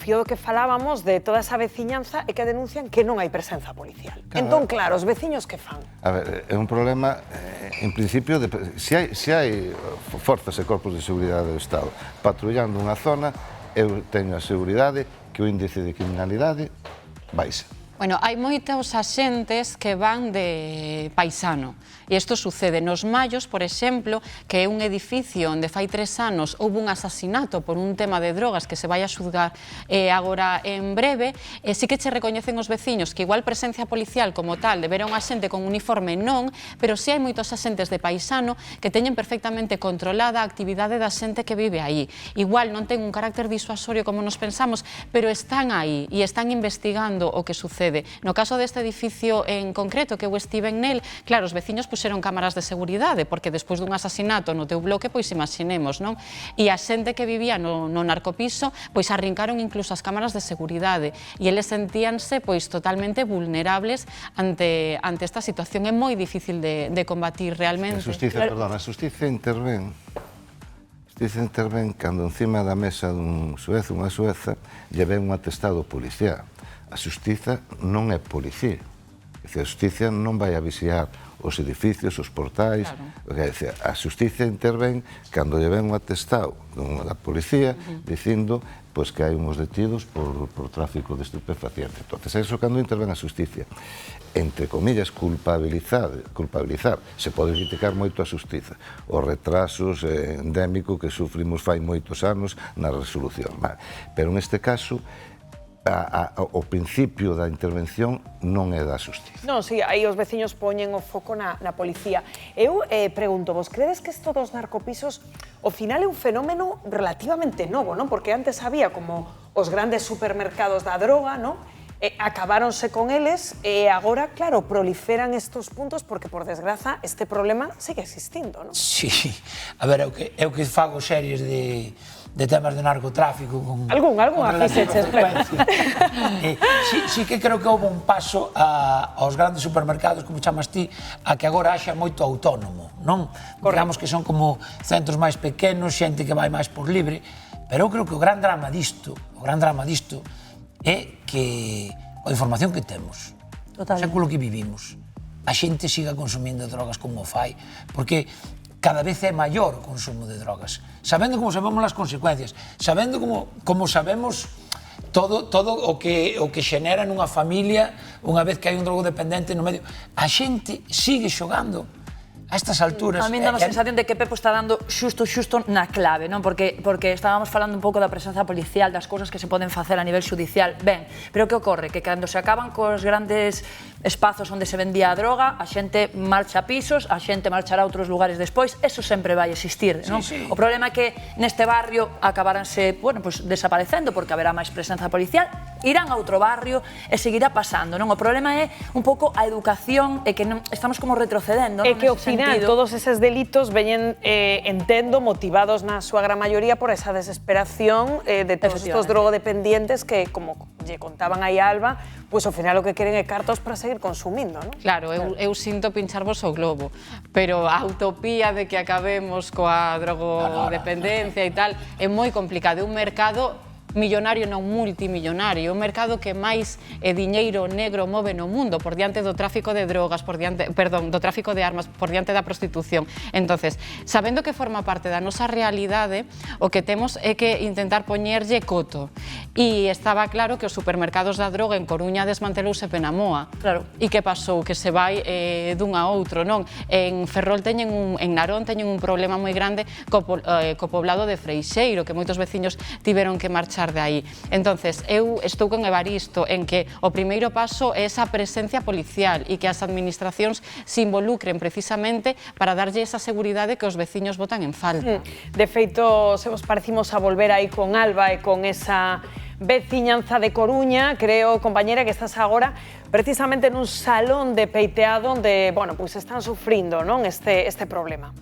fío do que falábamos de toda esa veciñanza é que denuncian que non hai presenza policial. Entón, claro, os veciños que fan? A ver, é un problema, en principio, se hai forzas e corpos de seguridade do Estado patrullando unha zona, eu teño a seguridade que o índice de criminalidade baixa. Bueno, hai moitos axentes que van de paisano. E isto sucede nos Mallos, por exemplo, que é un edificio onde fai 3 anos houve un asasinato por un tema de drogas que se vai a xulgar agora en breve, e sí que che recoñecen os veciños que igual presencia policial como tal de ver a un axente con uniforme non, pero sí hai moitos axentes de paisano que teñen perfectamente controlada a actividade da xente que vive aí. Igual non ten un carácter disuasorio como nos pensamos, pero están aí e están investigando o que sucede. No caso deste edificio en concreto, que eu estive en nel, claro, os veciños puxeron cámaras de seguridade, porque despois dun asasinato no teu bloque, pois imaginemos, non? E a xente que vivía no narcopiso, pois arrincaron incluso as cámaras de seguridade, e eles sentíanse pois totalmente vulnerables ante esta situación. É moi difícil de combatir realmente. A xustiza, perdón, a xustiza intervén cando encima da mesa dun xuez, unha xueza, lle ven un atestado policial. A xustiza non é policía. A xustiza non vai a vixiar os edificios, os portais. A xustiza intervén cando lle ven un atestado da policía dicindo que hai uns detidos por tráfico de estupefacientes. Entón, eso cando intervén a xustiza. Entre comillas, culpabilizar, se pode criticar moito a xustiza. Os retrasos endémicos que sufrimos fai moitos anos na resolución. Pero neste caso, o principio da intervención non é da xustiza. Non, si, aí os veciños poñen o foco na policía. Eu pregunto, vos credes que isto dos narcopisos ao final é un fenómeno relativamente novo, non? Porque antes había como os grandes supermercados da droga, non? Acabáronse con eles e agora, claro, proliferan estos puntos porque, por desgraza, este problema sigue existindo, non? Sí, a ver, eu que fago series de temas de narcotráfico con fixeches. Sí que creo que houve un paso aos grandes supermercados, como chamas ti, a que agora haxa moito autónomo, non? Digamos que son como centros máis pequenos, xente que vai máis por libre, pero eu creo que o gran drama disto é que a información que temos, o século que vivimos, a xente siga consumindo drogas como fai, porque cada vez é maior o consumo de drogas, sabendo como sabemos as consecuencias, sabendo como sabemos todo o que xenera nunha familia unha vez que hai un drogodependente no medio. A xente sigue xogando a estas alturas. A mí dá a sensación de que Pepo está dando xusto na clave, non? Porque estábamos falando un pouco da presenza policial, das cousas que se poden facer a nivel judicial. Ben, pero que ocorre? Que cando se acaban cos grandes espazos onde se vendía a droga, a xente marcha a pisos, a xente marchará a outros lugares despois, eso sempre vai existir, non? O problema é que neste barrio acabaranse, desaparecendo porque haberá máis presenza policial, irán a outro barrio e seguirá pasando, non? O problema é un pouco a educación e que estamos como retrocedendo, non? É que ao final todos eses delitos veñen, entendo, motivados na súa gran maioría por esa desesperación de todos estos drogodependientes que, como lle contaban aí a Alba, pois ao final o que queren é cartos para seguir consumindo, non? Claro, eu sinto pincharvos o globo, pero a utopía de que acabemos coa drogodependencia e tal é moi complicado. É un mercado millonario non multimillonario, un mercado que máis diñeiro negro move no mundo por diante do tráfico de drogas, do tráfico de armas, por diante da prostitución. Entonces, sabendo que forma parte da nosa realidade, o que temos é que intentar poñerlle coto. E estaba claro que os supermercados da droga en Coruña desmantelouse Penamoa. Claro. E que pasou? Que se vai dun a outro, non? En Ferrol en Narón teñen un problema moi grande co poblado de Freixeiro, que moitos veciños tiveron que marchar de aí. Entonces, eu estou con Evaristo en que o primeiro paso é esa presencia policial e que as administracións se involucren precisamente para darlle esa seguridade que os veciños botan en falta. De feito, se vos parecimos a volver aí con Alba e con esa veciñanza de Coruña, creo, compañera, que estás agora precisamente nun salón de peiteado onde, bueno, pois están sufrindo, non, este problema.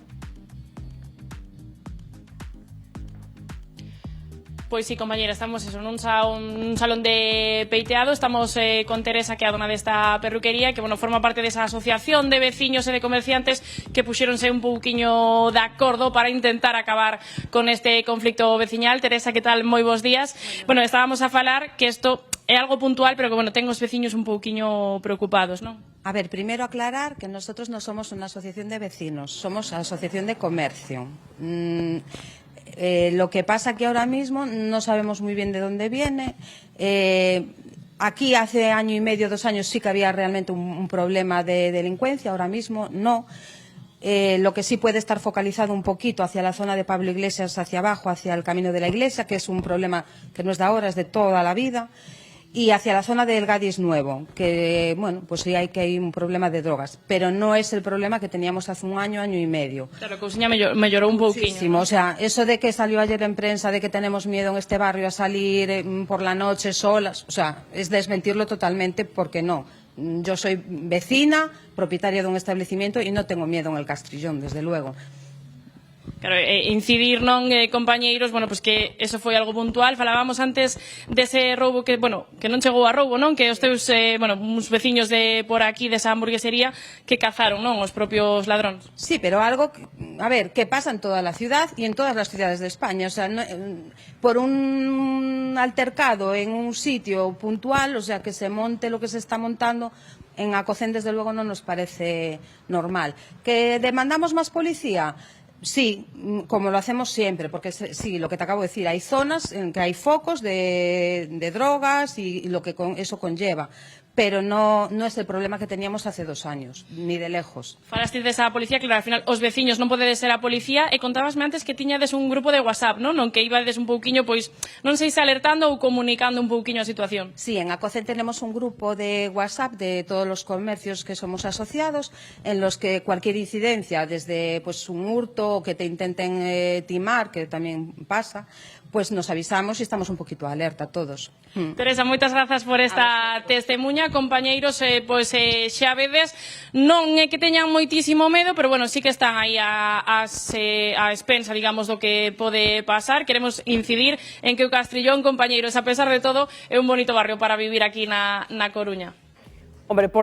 Pois sí, compañera, estamos nun salón de peiteado, estamos con Teresa, que é a dona desta perruquería, que forma parte desa asociación de veciños e de comerciantes que puxéronse un pouquiño de acordo para intentar acabar con este conflicto veciñal. Teresa, que tal? Moi bons días. Bueno, estábamos a falar que isto é algo puntual, pero que, ten os veciños un pouquiño preocupados, non? A ver, primero aclarar que nosotros no somos una asociación de vecinos, somos asociación de comercio. Lo que pasa que ahora mismo no sabemos muy bien de dónde viene. Aquí hace año y medio, 2 años, sí que había realmente un problema de delincuencia, ahora mismo no. Lo que sí puede estar focalizado un poquito hacia la zona de Pablo Iglesias, hacia abajo, hacia el camino de la iglesia, que es un problema que no es de ahora, es de toda la vida. Y hacia la zona del Gadis Nuevo, que, pues sí hay un problema de drogas, pero no es el problema que teníamos hace un año, año y medio. Claro, cousiña mellorou un pouquiño. O sea, eso de que salió ayer en prensa, de que tenemos miedo en este barrio a salir por la noche solas, o sea, es desmentirlo totalmente, porque no. Yo soy vecina, propietaria de un establecimiento y no tengo miedo en el Castrillón, desde luego. Claro, incidir, non, compañeiros, pues que eso foi algo puntual. Falábamos antes dese roubo que, que non chegou a roubo, non? Que os teus, uns veciños de por aquí, desa hamburguesería, que cazaron, non? Os propios ladróns. Sí, pero algo, a ver, que pasa en toda la ciudad y en todas las ciudades de España. O sea, no, por un altercado en un sitio puntual, o sea, que se monte lo que se está montando, en Acocén, desde luego, no nos parece normal. ¿Que demandamos más policía? Sí, como lo hacemos siempre, porque sí, lo que te acabo de decir, hay zonas en que hay focos de drogas y lo que eso conlleva, pero no es el problema que teníamos hace 2 años, ni de lejos. Falaste desa policía, claro, al final os veciños non podedes ser a policía, e contábasme antes que tiñades un grupo de WhatsApp, non? Que ibades un pouquiño, non sei se alertando ou comunicando un pouquiño a situación. Sí, en Acocén tenemos un grupo de WhatsApp de todos los comercios que somos asociados, en los que cualquier incidencia, desde un hurto o que te intenten timar, que tamén pasa, pues nos avisamos y estamos un poquito alerta todos. Teresa, moitas grazas por esta testemunha. Compañeiros, xa vedes, non é que teñan moitísimo medo, pero sí que están aí a expensa, digamos, do que pode pasar. Queremos incidir en que o Castrillón, compañeiros, a pesar de todo, é un bonito barrio para vivir aquí na Coruña. Hombre, por